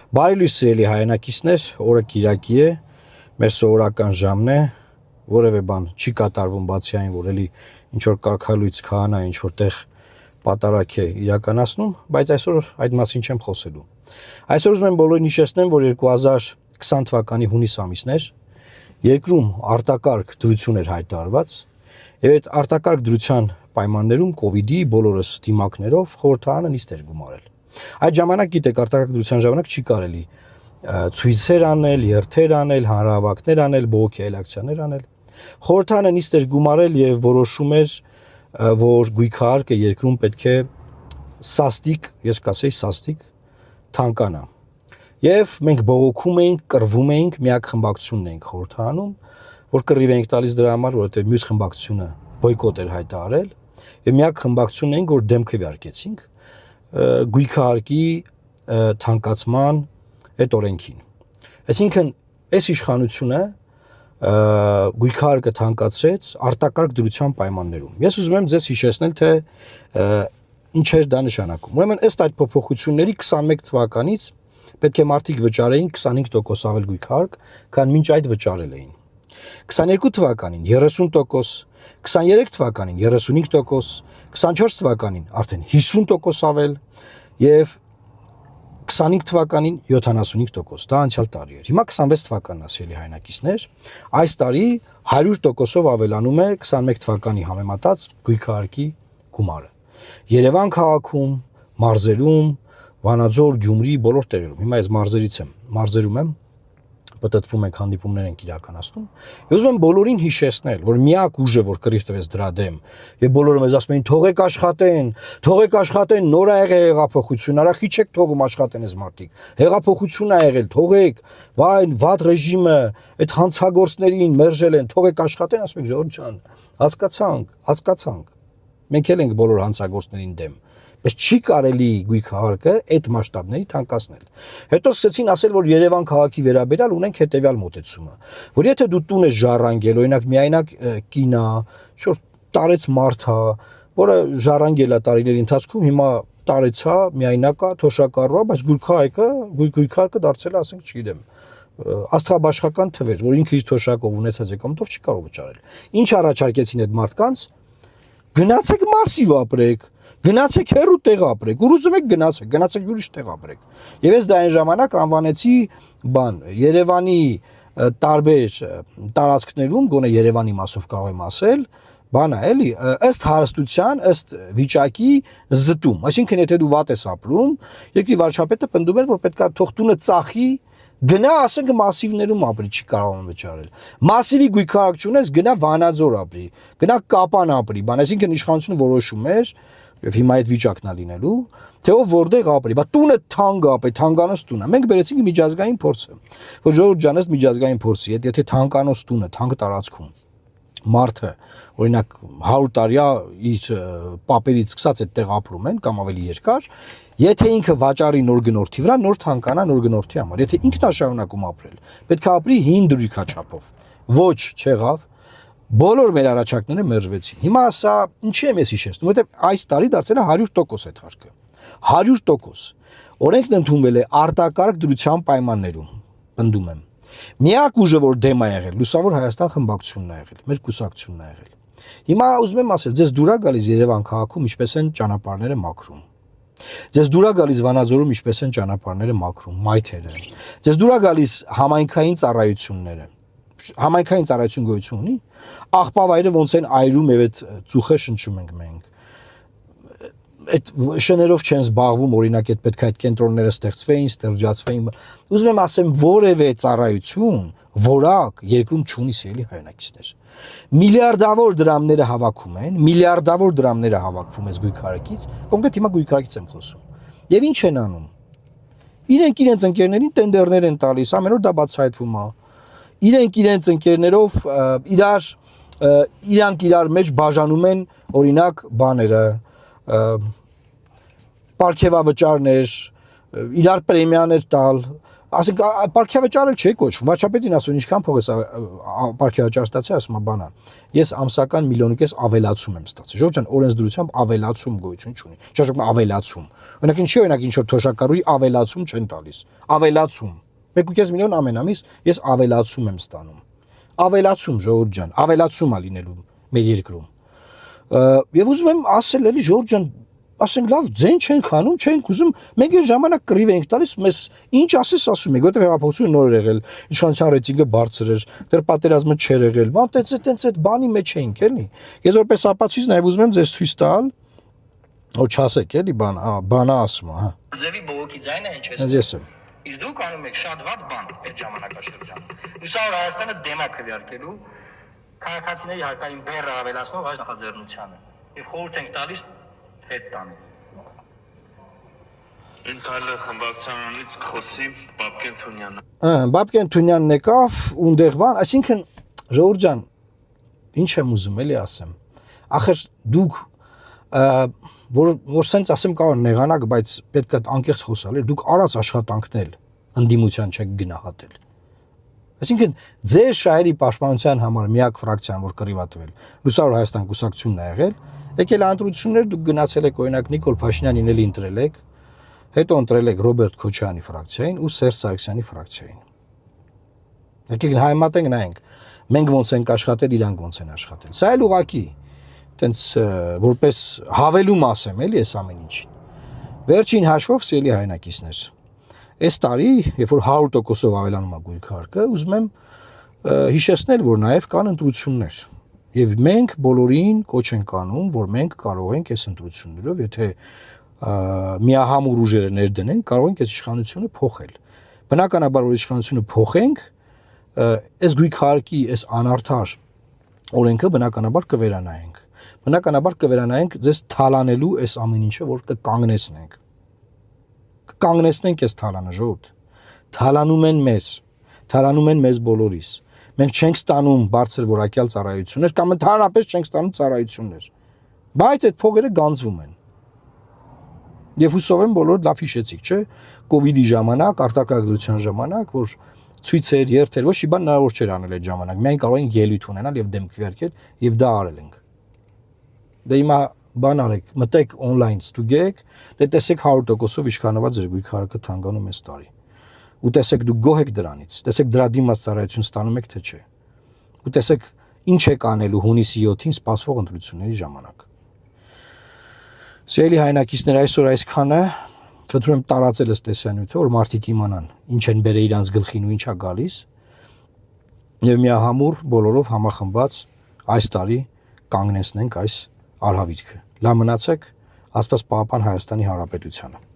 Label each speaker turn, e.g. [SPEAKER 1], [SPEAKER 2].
[SPEAKER 1] Բարի լույս սիրելի հայրենակիցներ, օրը Կիրակի է, մեր սովորական ժամն է, որևէ բան չի կատարվում բացի այն, որ էլի ինչ որ կարգալույց քահանա ինչ որտեղ պատարակ է իրականացնում, բայց այսօր այդ մասին չեմ խոսելու։ Այսօր ուզում եմ բոլորին հիշեցնեմ, որ 2020 թվականի հունիս ամիսն էր, երկրում արտակարգ դրություն էր հայտարարված, եւ այդ արտակարգ դրության պայմաններում COVID-ի բոլորս դիմակներով խորհրդարանը նիստ էր գումարել։ Այդ ժամանակ գիտեք արտակարգ դրության ժամանակ չի կարելի ցույցեր անել, երթեր անել, հանրահավաքներ անել, բողոքի այլ ակցիաներ անել։ Խորհրդարանը նիստ էր գումարել եւ որոշում էր, որ գույքահարկը երկրում պետք է սաստիկ, ես կասեի սաստիկ, թանկանա։ Եվ մենք բողոքում էինք, կռվում էինք, միակ խմբակցությունն էինք խորհրդարանում, որ կռիվ էինք տալիս դրա համար, որովհետեւ մյուս խմբակցությունը բոյկոտ էր հայտարարել, եւ միակ խմբակցությունն էինք, որ դեմ քվեարկեցինք գույքահարկի թանկացման այդ օրենքին։ Այսինքն, այս իշխանությունը գույքահարկը թանկացրեց արտակարգ դրության պայմաններում։ Ես ուզում եմ ձեզ հիշեցնել, թե ինչ էր դա նշանակում։ Ուրեմն, ըստ այդ փոփոխությունների 21 թվականից պետք է մարդիկ վճարեին 25% ավել գույքահարկ, քան մինչ այդ վճարել էին։ 22 թվականին 30%, 23 թվականին 35%, 24 թվականին արդեն 50% ավել եւ 25 թվականին 75%, դա անցյալ տարի էր։ Հիմա 26 թվականն ասելի հայրենակիցներ, այս տարի 100%-ով ավելանում է 21 թվականի համեմատած գույքահարկի գումարը։ Երևան քաղաքում, մարզերում, Վանաձոր, Գյումրի բոլոր տեղերում։ Հիմա ես մարզերում եմ, պատտվում ենք, հանդիպումներ ենք իրականացնում։ Ես ուզում եմ բոլորին հիշեցնել, որ միակ ուժը, որ կռիվ տվեց դրա դեմ, եւ բոլորը մեզ ասում էին թողեք աշխատեն, նոր ա եղել հեղափոխություն, արա քիչ եք թողում աշխատեն այս մարդիկ։ Հեղափոխություն ա եղել, թողեք, վայ, վատ ռեժիմը, այդ հանցագործներին մերժել են, թողեք աշխատեն, ասում եք ժողովուրդ ջան, հասկացանք։ Մենք էլ ենք բոլոր հանցագործներին դեմ։ Բայց չի կարելի գույքահարկը այդ մասշտաբների թանկացնել։ Հետո սկսեցին ասել, որ Երևան քաղաքի վերաբերյալ ունենք հետեւյալ մոտեցումը, որ եթե դու տուն ես ժառանգել, օրինակ միայնակ կինա, շուտ տարեց մարդ է, որը ժառանգել է տարիների ընթացքում, հիմա տարեցա, միայնակ է, թոշակառու է, բայց գույքահարկը դարձել է, ասենք, չգիտեմ, աստղաբաշխական թվեր, որ ինքը իր թոշակով ունեցած եկամուտով չի կարող վճարել։ Ինչ առաջարկեցին այդ մարդկանց։ Գնացեք մասիվ ապրեք, գնացեք հեռու տեղ ապրեք, ուր ուզում եք գնացեք ուրիշ տեղ ապրեք։ Եվ ես դա այն ժամանակ անվանեցի Երևանի տարբեր տարածքներում, գոնե Երևանի մասով կարող եմ ասել, էլի, ըստ հարստության, ըստ վիճակի զտում։ Այսինքն, եթե դու վատ ես ապրում, երկրի վարչապետը պնդում էր, որ պետքա թող տունը ծախի, գնա, ասենք, մասիվներում ապրի, չի կարողանում վճարել։ Մասիվի գույքահարկ չունես, գնա Վանաձոր ապրի, գնա Կապան ապրի, այսինքն իշխանությունը որոշում էր, եւ հիմա այդ վիճակն է լինելու, թե ով որտեղ ապրի, բա տունը թանկ ապրի, թանկանոց տունը։ Մենք բերեցինք միջազգային փորձը, որ ժողովուրդ ջան, ըստ միջազգային փորձի, եթե թանկանոց տունը, թանկ տարածքում մարդը, օրինակ 100 տարի իր պապերից սկսած այդտեղ ապրում են կամ ավելի երկար, եթե ինքը վաճառի նոր գնորդի վրա, նոր թանկանա նոր գնորդի համար։ Եթե ինքն է շարունակում ապրել, պետք է ապրի 5 դրույքաչափով։ Ոչ, չեղավ։ Բոլոր մեր առաջարկները մերժվեցին։ Հիմա սա ինչի եմ ես հիշեցնում, որովհետև այս տարի դարձել է 100% այդ հարկը։ 100%։ Օրենքն ընդունվել է արտակարգ դրության պայմաններում, պնդում եմ։ Միակ ուժը, որ դեմ է եղել, Լուսավոր Հայաստան խմբակցությունն է եղել, մեր կուսակցությունն է եղել։ Հիմա ուզում եմ ասել, ձեզ դուր է գալիս Երևան քաղաքում ինչպես են ճանապարհները մաքրում։ Ձեզ դուր է գալիս Վանաձորում ինչպես են ճանապարհները մաքրում, մայթերը։ Ձեզ դուր է գալիս համայնքային ծառայությունները։ Համայնքային ծառայություն գոյություն ունի, աղբավայրը ոնց են այրում եւ այդ ծուխը շնչում ենք մենք։ Այդ շներով չեն զբաղվում, օրինակ այդ պետք է այդ կենտրոնները ստեղծվեին, ստեղծվեին։ Ուզում եմ ասեմ, որևէ ծառայություն, որակ երկրում չունի սիրելի հայրենակիցներ։ Միլիարդավոր դրամները հավաքում են, միլիարդավոր դրամները հավաքվում այս գույքահարկից, կոնկրետ հիմա գույքահարկից եմ խոսում։ Եվ ինչ են անում։ Իրենք իրենց ընկերներին տենդերներ են տալիս, ամեն օր դա բացահայտվում է։ Իրենք իրենց ընկերներով իրանք իրար մեջ բաժանում են օրինակ բաները, պարգևավճարներ, իրար պրեմիաներ տալ, ասենք ապարքեվաճարել չի կոչվում, վարչապետին ասում ինչքան փող ես ապարքեվաճար ստացել, ասում է բանա։ Ես ամսական 1.5 միլիոն ավելացում եմ ստացել։ Ժողովուրդ ջան, օրենսդրությամբ ավելացում գոյություն չունի։ Ճաշակում ավելացում։ Օրինակ ինչի օրինակ ինչ որ թոշակառուի ավելացում չեն տալիս։ Ավելացում։ 1.5 միլիոն ամեն ամիս ես ավելացում եմ ստանում։ Ավելացում, ժողովուրդ ջան, ավելացում է լինելու մեր երկրում։ Եվ ուզում եմ ասել էլի ժողովուրդ ջան, ասենք լավ ձեն չենք անում, չենք ուզում, մենք այն ժամանակ կռիվ ենք տալիս, մեզ ինչ ասես ասում եք, որտեղ հեղափոխությունը նոր եղել, իշխանության ռեյտինգը բարձր էր, դեռ պատերազմը չէր եղել, բան տենց այդ բանի մեջ էինք, էլի։ Ես որպես ապացույց նաև ուզում եմ ձեզ ցույց տալ, որ չասեք, էլի բանա ասում, հա։
[SPEAKER 2] Ձևի բողոքի ձայնը ինչ է։
[SPEAKER 1] Ես եմ։
[SPEAKER 2] Իսկ դուք անում եք շատ վատ բան այդ ժամանակաշրջան։ Ուսալ Հայաստանը դեմա քվեարկելու քաղաքացիների հարկային բեռը ավելացնող այս նախաձեռնությանը։ Եվ խորհուրդ ենք տալիս հետ տանի։
[SPEAKER 3] Ինքալը խմբակցությունից խոսի Բաբկեն Թունյանը։
[SPEAKER 1] Բաբկեն Թունյանն եկավ ու այնտեղ բան, այսինքն ժողովուրդ ջան, ինչ եմ ուզում էլի ասեմ։ Ախր դուք որ սենց ասեմ կարող նեղանակ, բայց պետք է անկեղծ խոսալ, դուք արած աշխատանքնել ընդդիմության չեք գնահատել։ Այսինքն ձեր շահերի պաշտպանության համար միակ ֆրակցիան, որ կռիվատվել, Լուսավոր Հայաստան կուսակցությունն է եղել, եկել ընտրություններ, դուք գնացել եք օրինակ Նիկոլ Փաշինյանին էլ ընտրել եք, հետո ընտրել եք Ռոբերտ Քոչարյանի ֆրակցիային ու Սերժ Սարգսյանի ֆրակցիային։ Եկեք հայմատենք նայենք, մենք ոնց ենք աշխատել, իրանք ոնց են աշխատել։ Սա էլ ուղղակի տենց որպես հավելում ասեմ, էլի այս ամեն ինչին։ Վերջին հաշվով սիրելի հայրենակիցներ, այս տարի, երբ որ 100%-ով ավելանում է գույք հարկը, ուզում եմ հիշեցնել, որ նաև կան ընտրություններ։ Եվ մենք բոլորին կոչ ենք անում, որ մենք կարող ենք այս ընտրություններով, եթե միահամուռ ուժերը ներդնենք, կարող ենք այս իշխանությունը փոխել։ Բնականաբար որ իշխանությունը փոխենք, այս գույք հարկի, այս անարդար օրենքը բնականաբար կվերանայենք։ Բնականաբար կվերանայենք ձեզ թալանելու այս ամեն ինչը, որ կկանգնեցնենք։ Կկանգնեցնենք այս թալանը, ժողովուրդ։ Թալանում են մեզ բոլորիս։ Մենք չենք ստանում բարձր որակյալ ծառայություններ կամ ընդհանրապես չենք ստանում ծառայություններ։ Բայց այդ փողերը գանձվում են։ Եվ հուսով եմ բոլորը լավ հիշեցիք, չէ՞, կոവിഡ്ի ժամանակ, արտակարգության ժամանակ, որ ցույցեր, երթեր, ոչ մի բան հնարավոր չէր անել այդ ժամանակ։ Մենք կարող ենք ելույթ ունենալ եւ դեմ քվեարկել եւ դա արել ենք։ Դե հիմա բան արեք, մտեք on-line ստուգեք, դե տեսեք 100%-ով իշխանված ձեր գույք հարկը թանկանում այս տարի։ Ու տեսեք դուք գոհ եք դրանից, տեսեք դրա դիմաց ծառայություն ստանում եք թե չէ։ Ու տեսեք ինչ եք անելու հունիսի 7-ին սպասվող ընտրությունների ժամանակ։ Սիրելի հայրենակիցներ, այսօր այսքանը, խնդրում եմ տարածել ըստ տեսանյութը, որ մարդիկ իմանան ինչ են բերել իրանց գլխին ու ինչա գալիս։ Եվ միահամուռ բոլորով համախմբված այս տարի կանգնեցնենք այս արհավիրքը։ Լավ մնացեք, Աստված պահապան Հայաստանի Հանրապետությանը։